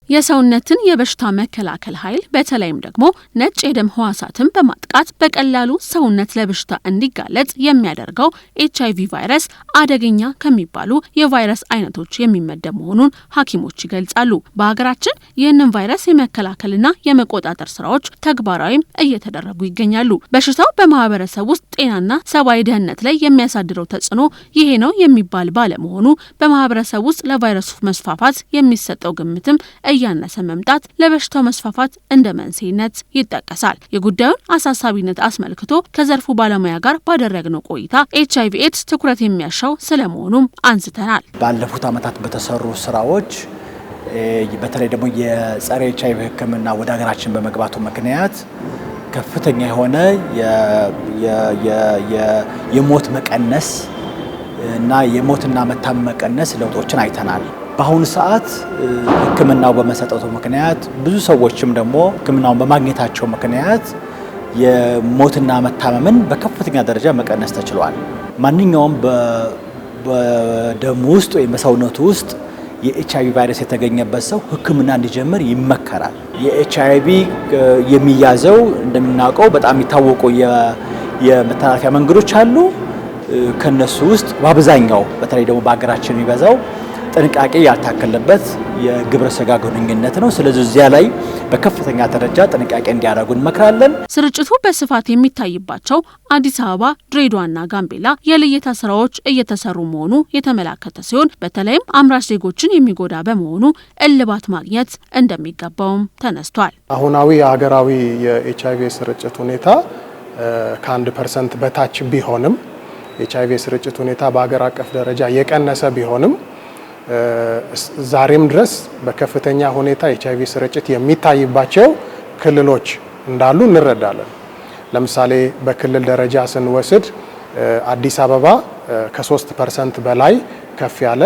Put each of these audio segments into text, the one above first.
የሰውነትን የበሽታ መከላከል ኃይል በተለይም ደግሞ ነጭ የደም ህዋሳትን በማጥቃት በቀላሉ ሰውነት ለበሽታ እንዲጋለጥ የሚያደርገው ኤችአይቪ ቫይረስ አደገኛ ከሚባሉ የቫይረስ አይነቶች የሚመደብ መሆኑን ሐኪሞች ይገልጻሉ። በሀገራችን ይህንን ቫይረስ የመከላከልና የመቆጣጠር ስራዎች ተግባራዊም እየተደረጉ ይገኛሉ። በሽታው በማህበረሰብ ውስጥ ጤናና ሰብአዊ ደህንነት ላይ የሚያሳድረው ተጽዕኖ ይሄ ነው የሚባል ባለመሆኑ በማህበረሰብ ውስጥ ለቫይረሱ መስፋፋት የሚሰጠው ግምትም እያነሰ መምጣት ለበሽታው መስፋፋት እንደ መንስኤነት ይጠቀሳል። የጉዳዩን አሳሳቢነት አስመልክቶ ከዘርፉ ባለሙያ ጋር ባደረግነው ቆይታ ኤችአይቪ ኤድስ ትኩረት የሚያሻው ስለመሆኑም አንስተናል። ባለፉት ዓመታት በተሰሩ ስራዎች በተለይ ደግሞ የጸረ ኤችአይቪ ሕክምና ወደ ሀገራችን በመግባቱ ምክንያት ከፍተኛ የሆነ የሞት መቀነስ እና የሞትና መታመም መቀነስ ለውጦችን አይተናል። በአሁኑ ሰዓት ሕክምናው በመሰጠቱ ምክንያት ብዙ ሰዎችም ደግሞ ሕክምናውን በማግኘታቸው ምክንያት የሞትና መታመምን በከፍተኛ ደረጃ መቀነስ ተችሏል። ማንኛውም በደሙ ውስጥ ወይም በሰውነቱ ውስጥ የኤችአይቪ ቫይረስ የተገኘበት ሰው ሕክምና እንዲጀምር ይመከራል። የኤችአይቪ የሚያዘው እንደምናውቀው በጣም የታወቁ የመተላለፊያ መንገዶች አሉ። ከነሱ ውስጥ በአብዛኛው በተለይ ደግሞ በሀገራችን የሚበዛው ጥንቃቄ ያልታከለበት የግብረ ስጋ ግንኙነት ነው። ስለዚህ እዚያ ላይ በከፍተኛ ደረጃ ጥንቃቄ እንዲያደርጉ እንመክራለን። ስርጭቱ በስፋት የሚታይባቸው አዲስ አበባ፣ ድሬዳዋና ጋምቤላ የልየታ ስራዎች እየተሰሩ መሆኑ የተመላከተ ሲሆን በተለይም አምራች ዜጎችን የሚጎዳ በመሆኑ እልባት ማግኘት እንደሚገባውም ተነስቷል። አሁናዊ የሀገራዊ የኤችአይቪ ስርጭት ሁኔታ ከ1% በታች ቢሆንም የኤችአይቪ ስርጭት ሁኔታ በሀገር አቀፍ ደረጃ የቀነሰ ቢሆንም ዛሬም ድረስ በከፍተኛ ሁኔታ ኤችአይቪ ስርጭት የሚታይባቸው ክልሎች እንዳሉ እንረዳለን። ለምሳሌ በክልል ደረጃ ስንወስድ አዲስ አበባ ከ3% በላይ ከፍ ያለ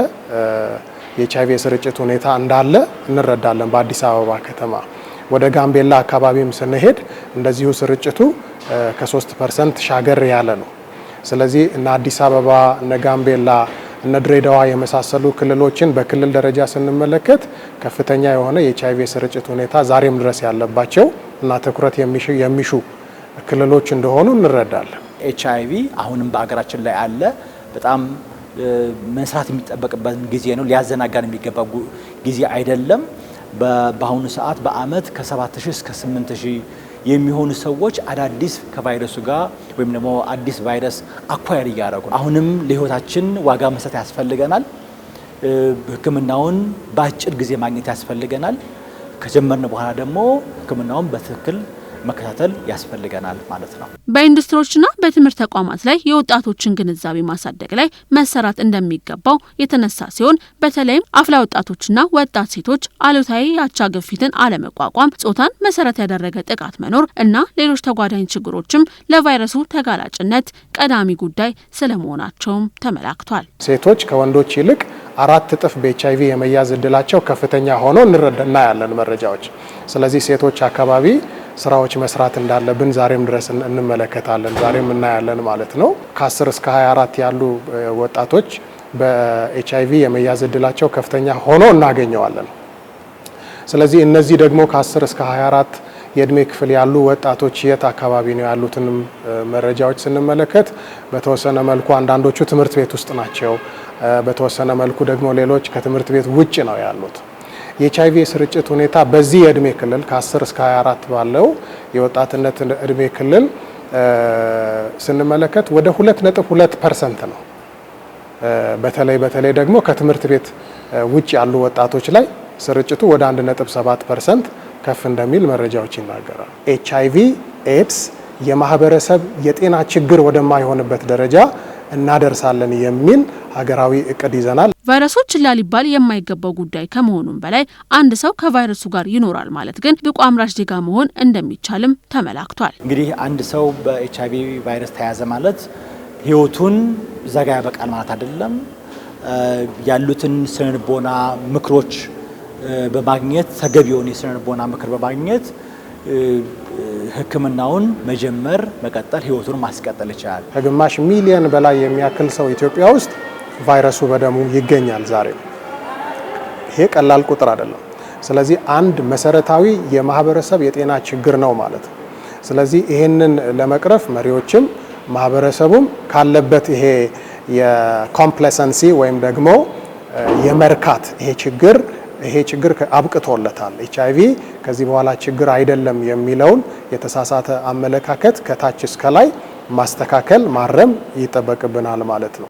የኤችአይቪ ስርጭት ሁኔታ እንዳለ እንረዳለን። በአዲስ አበባ ከተማ ወደ ጋምቤላ አካባቢም ስንሄድ እንደዚሁ ስርጭቱ ከ3% ሻገር ያለ ነው። ስለዚህ እነ አዲስ አበባ እነ ጋምቤላ እነ ድሬዳዋ የመሳሰሉ ክልሎችን በክልል ደረጃ ስንመለከት ከፍተኛ የሆነ የኤችአይቪ ስርጭት ሁኔታ ዛሬም ድረስ ያለባቸው እና ትኩረት የሚሹ ክልሎች እንደሆኑ እንረዳለን። ኤችአይቪ አሁንም በሀገራችን ላይ አለ። በጣም መስራት የሚጠበቅበት ጊዜ ነው። ሊያዘናጋን የሚገባ ጊዜ አይደለም። በአሁኑ ሰዓት በአመት ከ7000 እስከ 8000 የሚሆኑ ሰዎች አዳዲስ ከቫይረሱ ጋር ወይም ደግሞ አዲስ ቫይረስ አኳየር እያደረጉ አሁንም ለህይወታችን ዋጋ መስጠት ያስፈልገናል። ሕክምናውን በአጭር ጊዜ ማግኘት ያስፈልገናል። ከጀመርን በኋላ ደግሞ ሕክምናውን በትክክል መከታተል ያስፈልገናል ማለት ነው። በኢንዱስትሪዎችና በትምህርት ተቋማት ላይ የወጣቶችን ግንዛቤ ማሳደግ ላይ መሰራት እንደሚገባው የተነሳ ሲሆን በተለይም አፍላ ወጣቶችና ወጣት ሴቶች አሉታዊ የአቻ ግፊትን አለመቋቋም፣ ጾታን መሰረት ያደረገ ጥቃት መኖር እና ሌሎች ተጓዳኝ ችግሮችም ለቫይረሱ ተጋላጭነት ቀዳሚ ጉዳይ ስለመሆናቸውም ተመላክቷል። ሴቶች ከወንዶች ይልቅ 4 እጥፍ በኤችአይቪ የመያዝ እድላቸው ከፍተኛ ሆኖ እናያለን መረጃዎች። ስለዚህ ሴቶች አካባቢ ስራዎች መስራት እንዳለብን ዛሬም ድረስ እንመለከታለን፣ ዛሬም እናያለን ማለት ነው። ከ10 እስከ 24 ያሉ ወጣቶች በኤችአይቪ የመያዝ እድላቸው ከፍተኛ ሆኖ እናገኘዋለን። ስለዚህ እነዚህ ደግሞ ከ10 እስከ 24 የእድሜ ክፍል ያሉ ወጣቶች የት አካባቢ ነው ያሉትንም መረጃዎች ስንመለከት በተወሰነ መልኩ አንዳንዶቹ ትምህርት ቤት ውስጥ ናቸው፣ በተወሰነ መልኩ ደግሞ ሌሎች ከትምህርት ቤት ውጭ ነው ያሉት። የኤችአይቪ ስርጭት ሁኔታ በዚህ የእድሜ ክልል ከ10 እስከ 24 ባለው የወጣትነት እድሜ ክልል ስንመለከት ወደ 2.2% ነው። በተለይ ደግሞ ከትምህርት ቤት ውጭ ያሉ ወጣቶች ላይ ስርጭቱ ወደ 1.7% ከፍ እንደሚል መረጃዎች ይናገራሉ። ኤችአይቪ ኤድስ የማህበረሰብ የጤና ችግር ወደማይሆንበት ደረጃ እናደርሳለን የሚል ሀገራዊ እቅድ ይዘናል። ቫይረሱ ችላ ሊባል የማይገባው ጉዳይ ከመሆኑም በላይ አንድ ሰው ከቫይረሱ ጋር ይኖራል ማለት ግን ብቁ አምራች ዜጋ መሆን እንደሚቻልም ተመላክቷል። እንግዲህ አንድ ሰው በኤችአይቪ ቫይረስ ተያዘ ማለት ህይወቱን ዘጋ ያበቃል ማለት አይደለም። ያሉትን ስነልቦና ምክሮች በማግኘት ተገቢውን የስነልቦና ምክር በማግኘት ሕክምናውን መጀመር መቀጠል ህይወቱን ማስቀጠል ይችላል። ከግማሽ ሚሊዮን በላይ የሚያክል ሰው ኢትዮጵያ ውስጥ ቫይረሱ በደሙ ይገኛል ዛሬ። ይሄ ቀላል ቁጥር አይደለም። ስለዚህ አንድ መሰረታዊ የማህበረሰብ የጤና ችግር ነው ማለት ነው። ስለዚህ ይሄንን ለመቅረፍ መሪዎችም ማህበረሰቡም ካለበት ይሄ የኮምፕሌሰንሲ ወይም ደግሞ የመርካት ይሄ ችግር አብቅቶለታል፣ ኤችአይቪ ከዚህ በኋላ ችግር አይደለም የሚለውን የተሳሳተ አመለካከት ከታች እስከ ላይ ማስተካከል ማረም ይጠበቅብናል ማለት ነው።